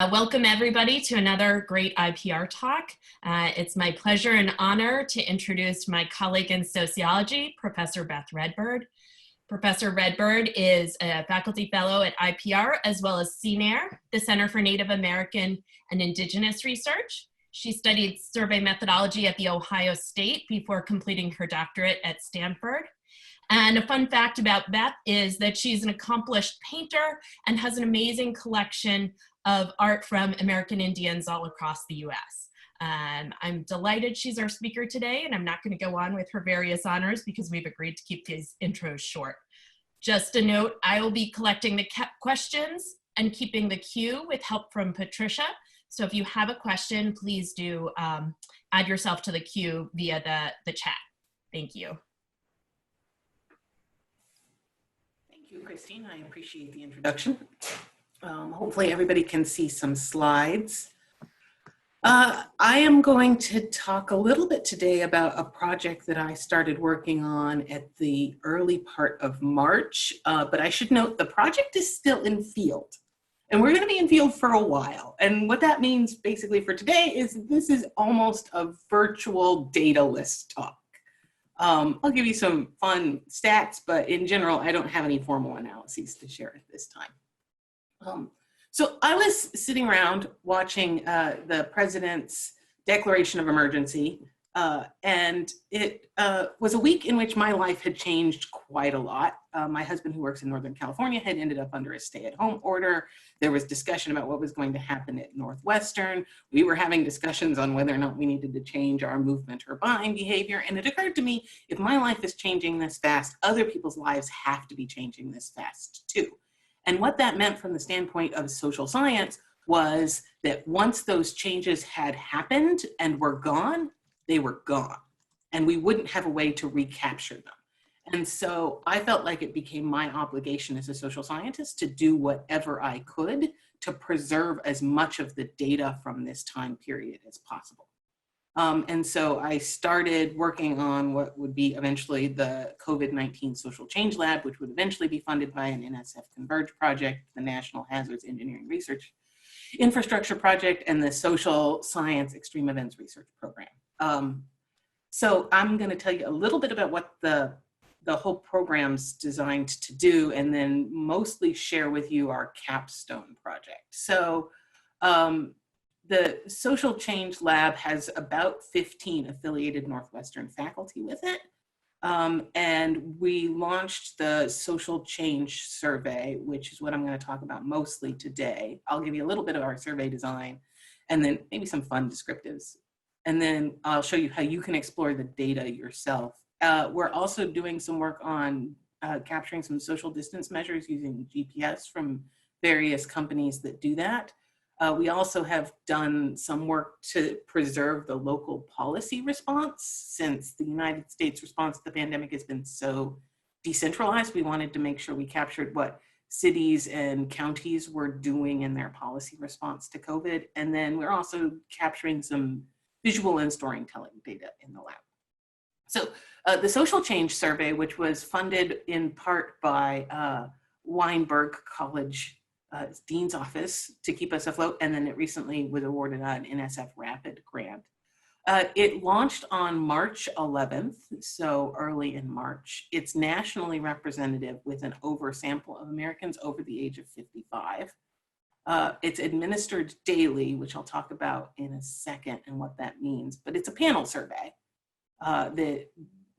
Welcome everybody to another great IPR talk. It's my pleasure and honor to introduce my colleague in sociology, Professor Beth Redbird. Professor Redbird is a faculty fellow at IPR as well as CNAIR, the Center for Native American and Indigenous Research. She studied survey methodology at The Ohio State before completing her doctorate at Stanford. And a fun fact about Beth is that she's an accomplished painter and has an amazing collection of art from American Indians all across the US. I'm delighted she's our speaker today, and I'm not going to go on with her various honors because we've agreed to keep these intros short. Just a note, I will be collecting the questions and keeping the queue with help from Patricia. So if you have a question, please do add yourself to the queue via the chat. Thank you. Thank you, Christine. I appreciate the introduction. Hopefully everybody can see some slides. I am going to talk a little bit today about a project that I started working on at the early part of March, but I should note the project is still in field, and we're going to be in field for a while. And what that means basically for today is this is almost a virtual data list talk. I'll give you some fun stats, but in general, I don't have any formal analyses to share at this time. So I was sitting around watching the president's declaration of emergency, and it was a week in which my life had changed quite a lot. My husband, who works in Northern California, had ended up under a stay-at-home order. There was discussion about what was going to happen at Northwestern. We were having discussions on whether or not we needed to change our movement or buying behavior, and it occurred to me, if my life is changing this fast, other people's lives have to be changing this fast too. And what that meant from the standpoint of social science was that once those changes had happened and were gone, they were gone. And we wouldn't have a way to recapture them. And so I felt like it became my obligation as a social scientist to do whatever I could to preserve as much of the data from this time period as possible. And so I started working on what would be eventually the COVID-19 Social Change Lab, which would eventually be funded by an NSF Converge project, the National Hazards Engineering Research Infrastructure Project, and the Social Science Extreme Events Research Program. So I'm going to tell you a little bit about what the whole program's designed to do, and then mostly share with you our capstone project. So the Social Change Lab has about 15 affiliated Northwestern faculty with it. And we launched the Social Change Survey, which is what I'm going to talk about mostly today. I'll give you a little bit of our survey design and then maybe some fun descriptives. And then I'll show you how you can explore the data yourself. We're also doing some work on capturing some social distance measures using GPS from various companies that do that. We also have done some work to preserve the local policy response. Since the United States response to the pandemic has been so decentralized, we wanted to make sure we captured what cities and counties were doing in their policy response to COVID. And then we're also capturing some visual and storytelling data in the lab. So the Social Change Survey, which was funded in part by Weinberg College Dean's Office to keep us afloat, and then it recently was awarded an NSF Rapid grant. It launched on March 11th, so early in March. It's nationally representative with an oversample of Americans over the age of 55. It's administered daily, which I'll talk about in a second and what that means, but it's a panel survey that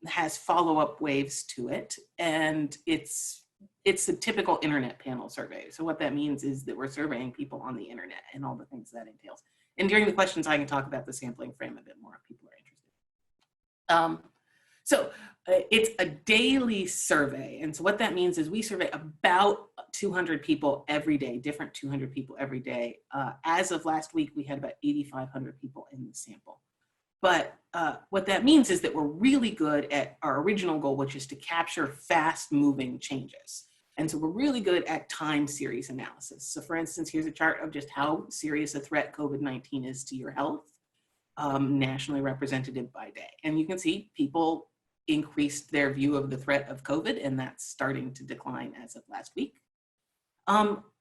has follow-up waves to it, and it's a typical internet panel survey. So what that means is that we're surveying people on the internet and all the things that entails. And during the questions, I can talk about the sampling frame a bit more if people are interested. It's a daily survey. And so what that means is we survey about 200 people every day, different 200 people every day. As of last week, we had about 8,500 people in the sample. But what that means is that we're really good at our original goal, which is to capture fast-moving changes. And so we're really good at time series analysis. So for instance, here's a chart of just how serious a threat COVID-19 is to your health, nationally represented by day. And you can see people increased their view of the threat of COVID, and that's starting to decline as of last week.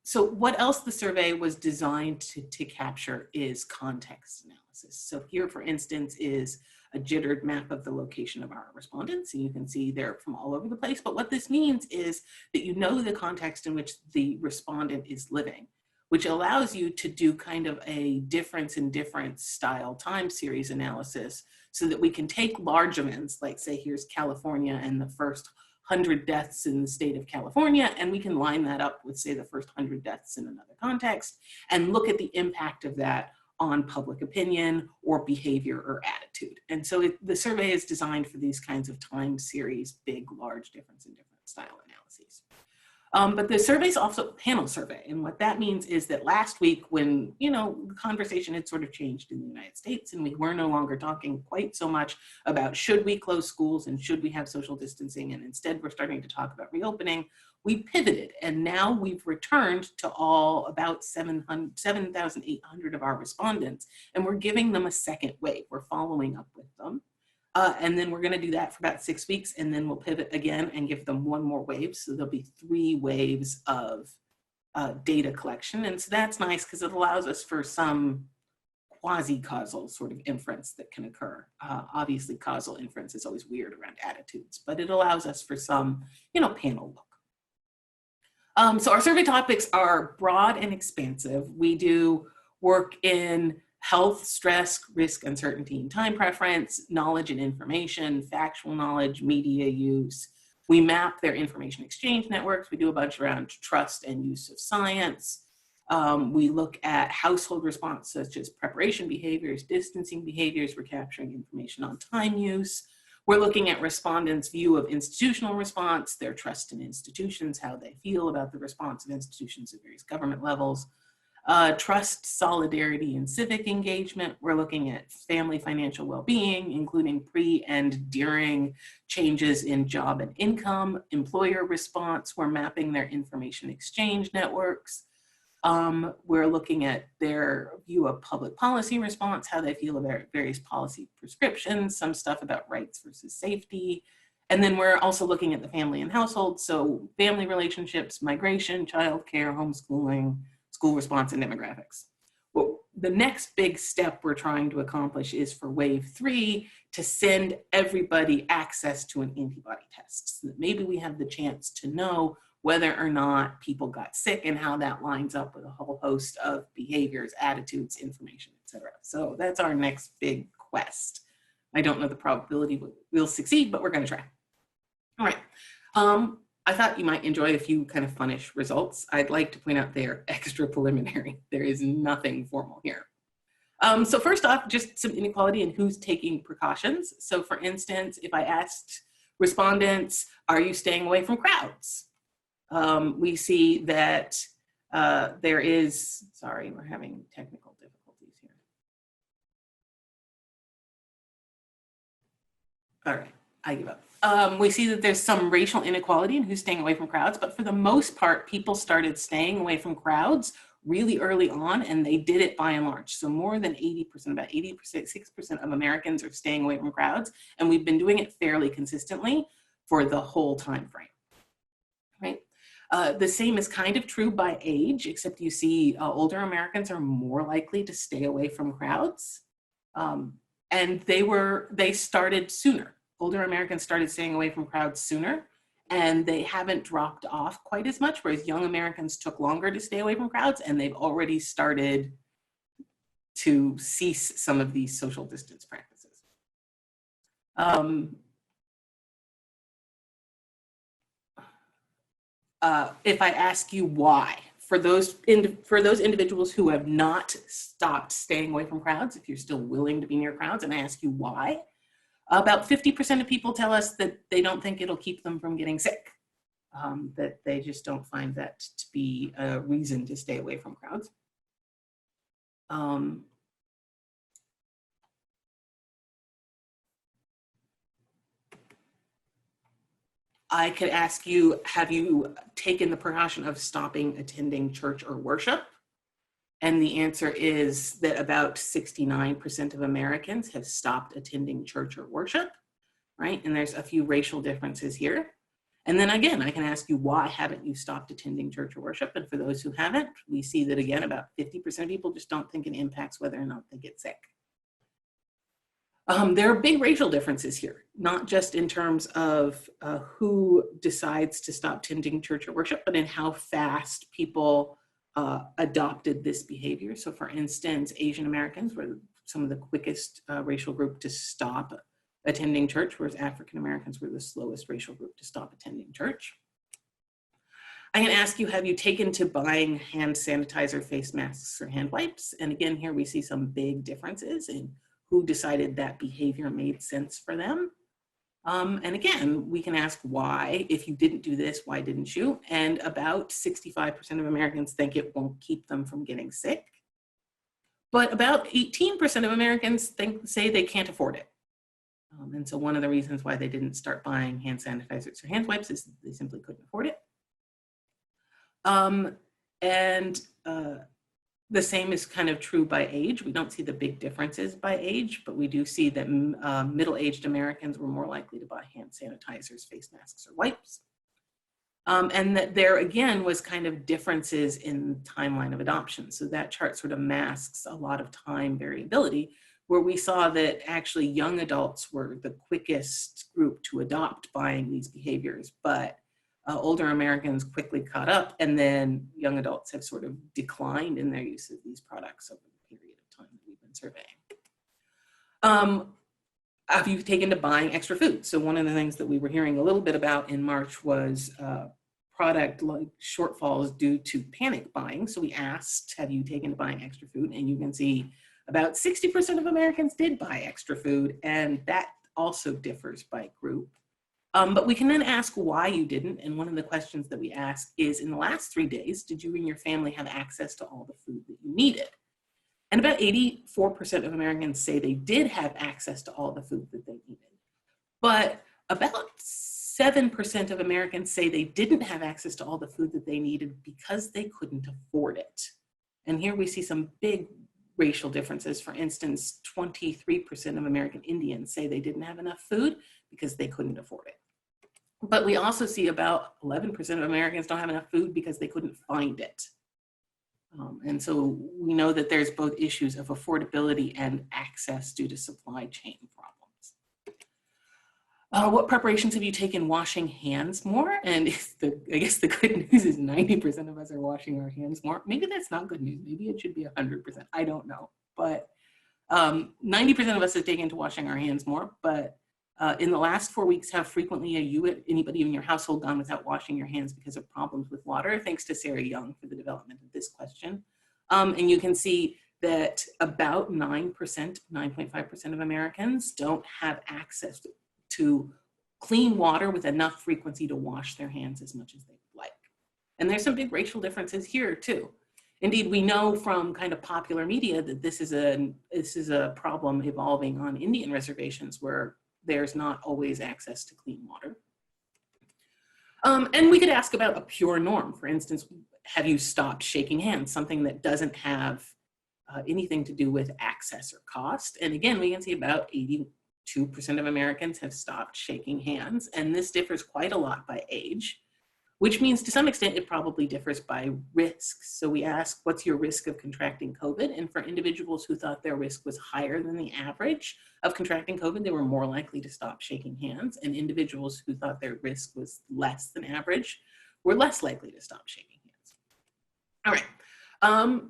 So what else the survey was designed to capture is context analysis. So here, for instance, is a jittered map of the location of our respondents. And you can see they're from all over the place. But what this means is that you know the context in which the respondent is living, which allows you to do kind of a difference in difference style time series analysis so that we can take large events, like say here's California and the first 100 deaths in the state of California, and we can line that up with, say, the first 100 deaths in another context, and look at the impact of that on public opinion or behavior or attitude. And so the survey is designed for these kinds of time series, big, large difference in different style analyses. But the survey is also a panel survey. And what that means is that last week when, the conversation had sort of changed in the United States and we were no longer talking quite so much about should we close schools and should we have social distancing, and instead we're starting to talk about reopening, we pivoted. And now we've returned to all about 7,800 of our respondents, and we're giving them a second wave. We're following up with them. And then we're going to do that for about 6 weeks, and then we'll pivot again and give them one more wave. So there'll be 3 waves of data collection. And so that's nice because it allows us for some quasi-causal sort of inference that can occur. Obviously, causal inference is always weird around attitudes, but it allows us for some, panel look. So our survey topics are broad and expansive. We do work in health, stress, risk, uncertainty, and time preference, knowledge and information, factual knowledge, media use. We map their information exchange networks. We do a bunch around trust and use of science. We look at household response, such as preparation behaviors, distancing behaviors. We're capturing information on time use. We're looking at respondents' view of institutional response, their trust in institutions, how they feel about the response of institutions at various government levels. Trust, solidarity, and civic engagement. We're looking at family financial well-being, including pre and during changes in job and income. Employer response, we're mapping their information exchange networks. We're looking at their view of public policy response, how they feel about various policy prescriptions, some stuff about rights versus safety. And then we're also looking at the family and household, so family relationships, migration, childcare, homeschooling, school response, and demographics. Well, the next big step we're trying to accomplish is for wave 3 to send everybody access to an antibody test, so that maybe we have the chance to know whether or not people got sick and how that lines up with a whole host of behaviors, attitudes, information, etc. So that's our next big quest. I don't know the probability we'll succeed, but we're going to try. All right. I thought you might enjoy a few kind of funnish results. I'd like to point out they are extra preliminary. There is nothing formal here. So first off, just some inequality in who's taking precautions. So for instance, if I asked respondents, are you staying away from crowds? We see that there is, sorry, we're having technical difficulties here. All right, I give up. We see that there's some racial inequality in who's staying away from crowds, but for the most part, people started staying away from crowds really early on, and they did it by and large. So more than 80%, about 86% of Americans are staying away from crowds, and we've been doing it fairly consistently for the whole time frame, right? The same is kind of true by age, except you see older Americans are more likely to stay away from crowds, and they started sooner. Older Americans started staying away from crowds sooner, and they haven't dropped off quite as much, whereas young Americans took longer to stay away from crowds, and they've already started to cease some of these social distance practices. If I ask you why, for those individuals who have not stopped staying away from crowds, if you're still willing to be near crowds, and I ask you why, about 50% of people tell us that they don't think it'll keep them from getting sick, that they just don't find that to be a reason to stay away from crowds. I could ask you, have you taken the precaution of stopping attending church or worship? And the answer is that about 69% of Americans have stopped attending church or worship, right? And there's a few racial differences here. And then again, I can ask you, why haven't you stopped attending church or worship? And for those who haven't, we see that again, about 50% of people just don't think it impacts whether or not they get sick. There are big racial differences here, not just in terms of who decides to stop attending church or worship, but in how fast people adopted this behavior. So for instance, Asian Americans were some of the quickest racial group to stop attending church, whereas African Americans were the slowest racial group to stop attending church. I can ask you, have you taken to buying hand sanitizer, face masks, or hand wipes? And again, here we see some big differences in who decided that behavior made sense for them. And again, we can ask why. If you didn't do this, why didn't you? And about 65% of Americans think it won't keep them from getting sick. But about 18% of Americans say they can't afford it. And so one of the reasons why they didn't start buying hand sanitizers or hand wipes is they simply couldn't afford it. The same is kind of true by age. We don't see the big differences by age, but we do see that middle-aged Americans were more likely to buy hand sanitizers, face masks, or wipes. And that there again was kind of differences in timeline of adoption. So that chart sort of masks a lot of time variability, where we saw that actually young adults were the quickest group to adopt buying these behaviors, but older Americans quickly caught up, and then young adults have sort of declined in their use of these products over the period of time that we've been surveying. Have you taken to buying extra food? So one of the things that we were hearing a little bit about in March was product like shortfalls due to panic buying. So we asked, have you taken to buying extra food? And you can see about 60% of Americans did buy extra food, and that also differs by group. But we can then ask why you didn't. And one of the questions that we ask is, in the last 3 days, did you and your family have access to all the food that you needed? And about 84% of Americans say they did have access to all the food that they needed. But about 7% of Americans say they didn't have access to all the food that they needed because they couldn't afford it. And here we see some big racial differences. For instance, 23% of American Indians say they didn't have enough food because they couldn't afford it. But we also see about 11% of Americans don't have enough food because they couldn't find it. And so we know that there's both issues of affordability and access due to supply chain problems. What preparations have you taken washing hands more? And I guess the good news is 90% of us are washing our hands more. Maybe that's not good news. Maybe it should be 100%. I don't know. But 90% of us have taken to washing our hands more. But in the last 4 weeks, how frequently have anybody in your household gone without washing your hands because of problems with water? Thanks to Sarah Young for the development of this question. And you can see that about 9.5% of Americans don't have access to clean water with enough frequency to wash their hands as much as they would like. And there's some big racial differences here too. Indeed, we know from kind of popular media that this is a problem evolving on Indian reservations where there's not always access to clean water. And we could ask about a pure norm. For instance, have you stopped shaking hands? Something that doesn't have anything to do with access or cost. And again, we can see about 82% of Americans have stopped shaking hands. And this differs quite a lot by age, which means to some extent it probably differs by risk. So we ask, what's your risk of contracting COVID? And for individuals who thought their risk was higher than the average of contracting COVID, they were more likely to stop shaking hands. And individuals who thought their risk was less than average were less likely to stop shaking hands. All right.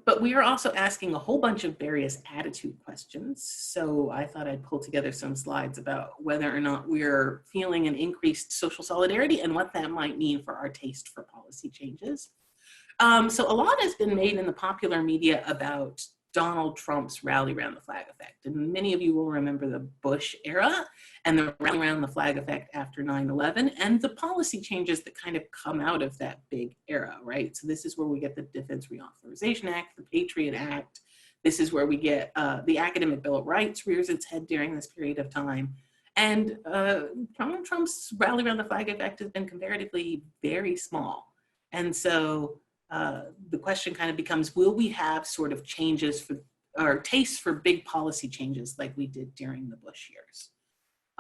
But we are also asking a whole bunch of various attitude questions. So I thought I'd pull together some slides about whether or not we're feeling an increased social solidarity and what that might mean for our taste for policy changes. So a lot has been made in the popular media about Donald Trump's rally around the flag effect. And many of you will remember the Bush era and the rally around the flag effect after 9/11 and the policy changes that kind of come out of that big era, right? So this is where we get the Defense Reauthorization Act, the Patriot Act. This is where we get the Academic Bill of Rights rears its head during this period of time. And Donald Trump's rally around the flag effect has been comparatively very small. And so the question kind of becomes, will we have sort of changes for, or tastes for big policy changes like we did during the Bush years?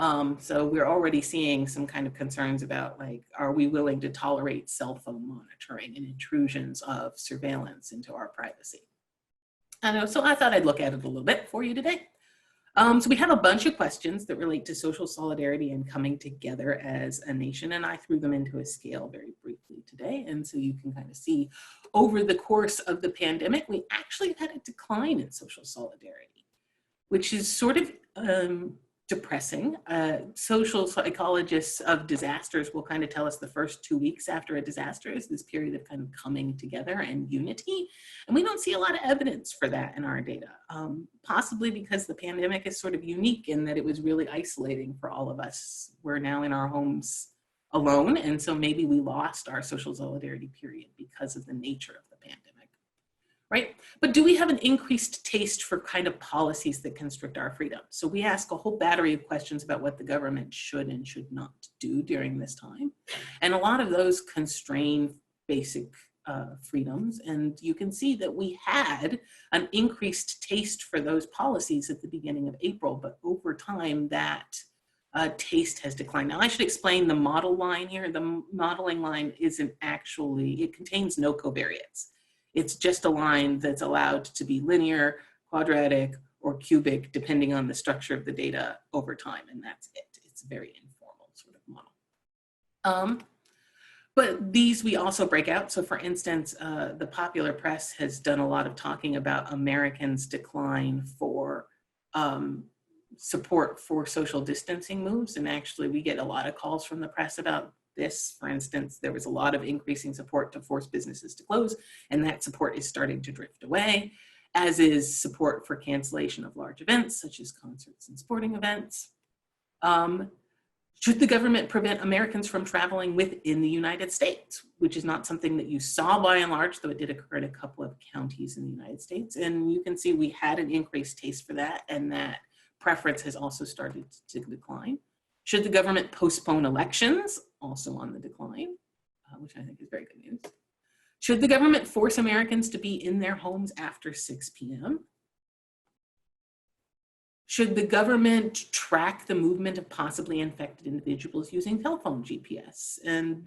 So we're already seeing some kind of concerns about, like, are we willing to tolerate cell phone monitoring and intrusions of surveillance into our privacy? So I thought I'd look at it a little bit for you today. So we have a bunch of questions that relate to social solidarity and coming together as a nation, and I threw them into a scale very briefly today. And so you can kind of see over the course of the pandemic, we actually had a decline in social solidarity, which is sort of depressing. Social psychologists of disasters will kind of tell us the first 2 weeks after a disaster is this period of kind of coming together and unity. And we don't see a lot of evidence for that in our data, possibly because the pandemic is sort of unique in that it was really isolating for all of us. We're now in our homes alone. And so maybe we lost our social solidarity period because of the nature of the pandemic. Right? But do we have an increased taste for kind of policies that constrict our freedom? So we ask a whole battery of questions about what the government should and should not do during this time. And a lot of those constrain basic freedoms. And you can see that we had an increased taste for those policies at the beginning of April, but over time that taste has declined. Now I should explain the model line here. The modeling line isn't actually, it contains no covariates. It's just a line that's allowed to be linear, quadratic, or cubic, depending on the structure of the data over time, and that's it. It's a very informal sort of model. But these we also break out. So for instance, the popular press has done a lot of talking about Americans' decline for support for social distancing moves, and actually we get a lot of calls from the press about this. For instance, there was a lot of increasing support to force businesses to close, and that support is starting to drift away, as is support for cancellation of large events, such as concerts and sporting events. Should the government prevent Americans from traveling within the United States, which is not something that you saw by and large, though it did occur in a couple of counties in the United States. And you can see we had an increased taste for that, and that preference has also started to decline. Should the government postpone elections? Also on the decline, which I think is very good news. Should the government force Americans to be in their homes after 6 p.m.? Should the government track the movement of possibly infected individuals using telephone GPS? And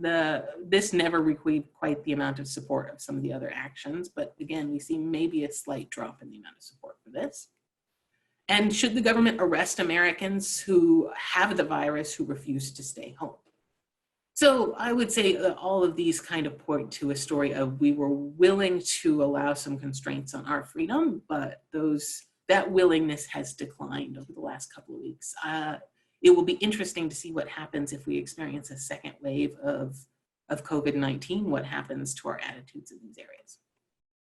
this never received quite the amount of support of some of the other actions, but again, we see maybe a slight drop in the amount of support for this. And should the government arrest Americans who have the virus who refuse to stay home? So I would say all of these kind of point to a story of we were willing to allow some constraints on our freedom, but that willingness has declined over the last couple of weeks. It will be interesting to see what happens if we experience a second wave of COVID-19, what happens to our attitudes in these areas.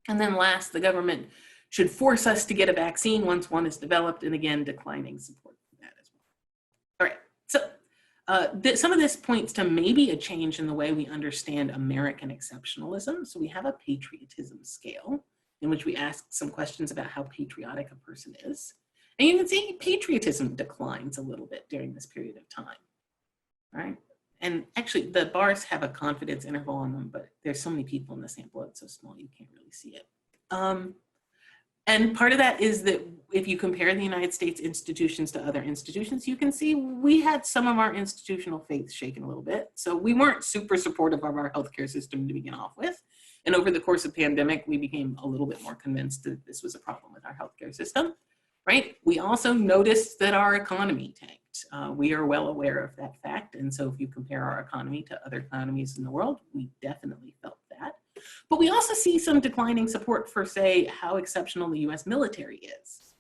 And then last, the government should force us to get a vaccine once one is developed, and again, declining support for that as well. All right, so some of this points to maybe a change in the way we understand American exceptionalism. So we have a patriotism scale in which we ask some questions about how patriotic a person is. And you can see patriotism declines a little bit during this period of time, right? And actually the bars have a confidence interval on them, but there's so many people in the sample, it's so small you can't really see it. And part of that is that if you compare the United States institutions to other institutions, you can see we had some of our institutional faith shaken a little bit. So we weren't super supportive of our healthcare system to begin off with. And over the course of the pandemic, we became a little bit more convinced that this was a problem with our healthcare system, right? We also noticed that our economy tanked. We are well aware of that fact. And so if you compare our economy to other economies in the world, we definitely felt that. But we also see some declining support for, say, how exceptional the US military is,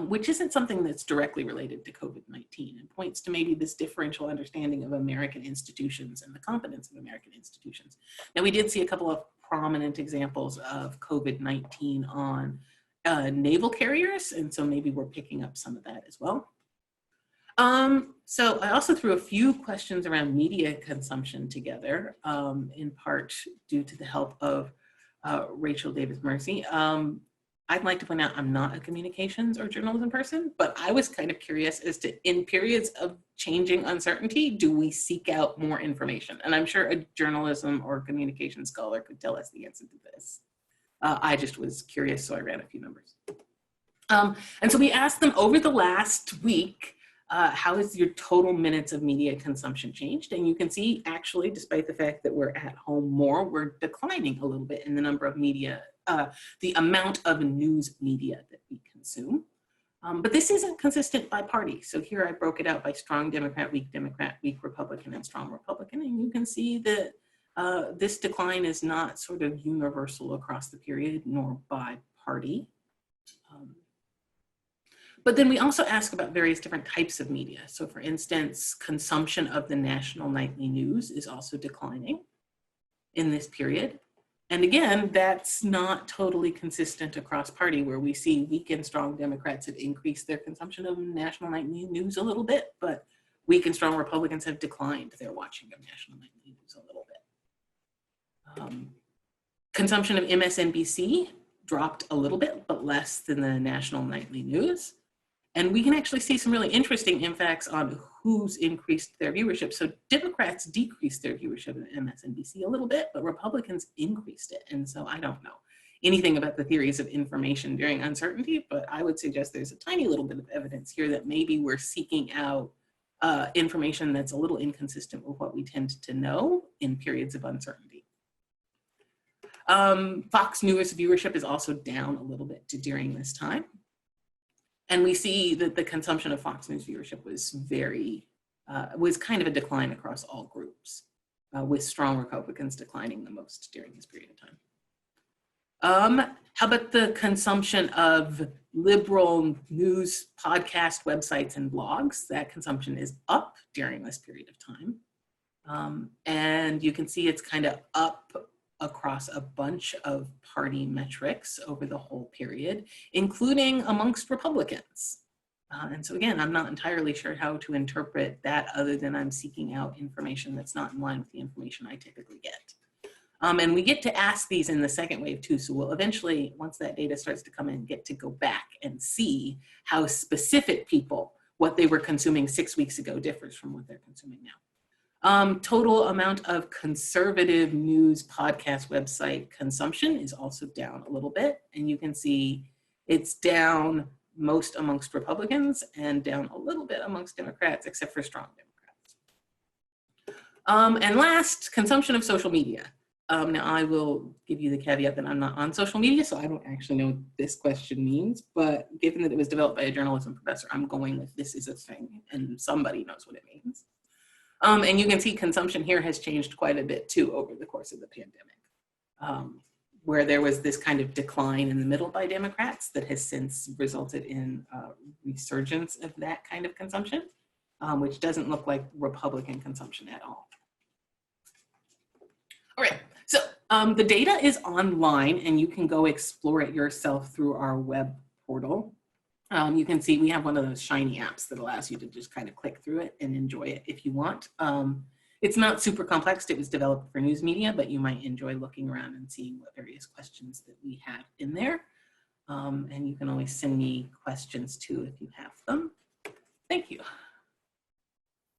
which isn't something that's directly related to COVID-19 and points to maybe this differential understanding of American institutions and the competence of American institutions. Now, we did see a couple of prominent examples of COVID-19 on naval carriers, and so maybe we're picking up some of that as well. So I also threw a few questions around media consumption together, in part due to the help of Rachel Davis-Mercy. I'd like to point out I'm not a communications or journalism person, but I was kind of curious as to, in periods of changing uncertainty, do we seek out more information? And I'm sure a journalism or communication scholar could tell us the answer to this. I just was curious, so I ran a few numbers. And so we asked them over the last week, how has your total minutes of media consumption changed? And you can see, actually, despite the fact that we're at home more, we're declining a little bit in the number of media, the amount of news media that we consume. But this isn't consistent by party. So here I broke it out by strong Democrat, weak Republican, and strong Republican. And you can see that this decline is not sort of universal across the period, nor by party. But then we also ask about various different types of media. So for instance, consumption of the national nightly news is also declining in this period. And again, that's not totally consistent across party, where we see weak and strong Democrats have increased their consumption of national nightly news a little bit, but weak and strong Republicans have declined their watching of national nightly news a little bit. Consumption of MSNBC dropped a little bit, but less than the national nightly news. And we can actually see some really interesting impacts on who's increased their viewership. So Democrats decreased their viewership of MSNBC a little bit, but Republicans increased it. And so I don't know anything about the theories of information during uncertainty, but I would suggest there's a tiny little bit of evidence here that maybe we're seeking out information that's a little inconsistent with what we tend to know in periods of uncertainty. Fox News viewership is also down a little bit during this time. And we see that the consumption of Fox News viewership was kind of a decline across all groups, with strong Republicans declining the most during this period of time. How about the consumption of liberal news podcast websites and blogs? That consumption is up during this period of time. And you can see it's kind of up across a bunch of party metrics over the whole period, including amongst Republicans. And so again, I'm not entirely sure how to interpret that other than I'm seeking out information that's not in line with the information I typically get. And we get to ask these in the second wave too, so we'll eventually, once that data starts to come in, get to go back and see how specific people, what they were consuming 6 weeks ago differs from what they're consuming now. Total amount of conservative news podcast website consumption is also down a little bit. And you can see it's down most amongst Republicans and down a little bit amongst Democrats, except for strong Democrats. And last, consumption of social media. Now I will give you the caveat that I'm not on social media, so I don't actually know what this question means, but given that it was developed by a journalism professor, I'm going with this is a thing and somebody knows what it means. And you can see consumption here has changed quite a bit too over the course of the pandemic, where there was this kind of decline in the middle by Democrats that has since resulted in resurgence of that kind of consumption, which doesn't look like Republican consumption at all. All right, so the data is online and you can go explore it yourself through our web portal. You can see we have one of those shiny apps that allows you to just kind of click through it and enjoy it if you want. It's not super complex. It was developed for news media, but you might enjoy looking around and seeing what various questions that we have in there. And you can always send me questions too if you have them. Thank you.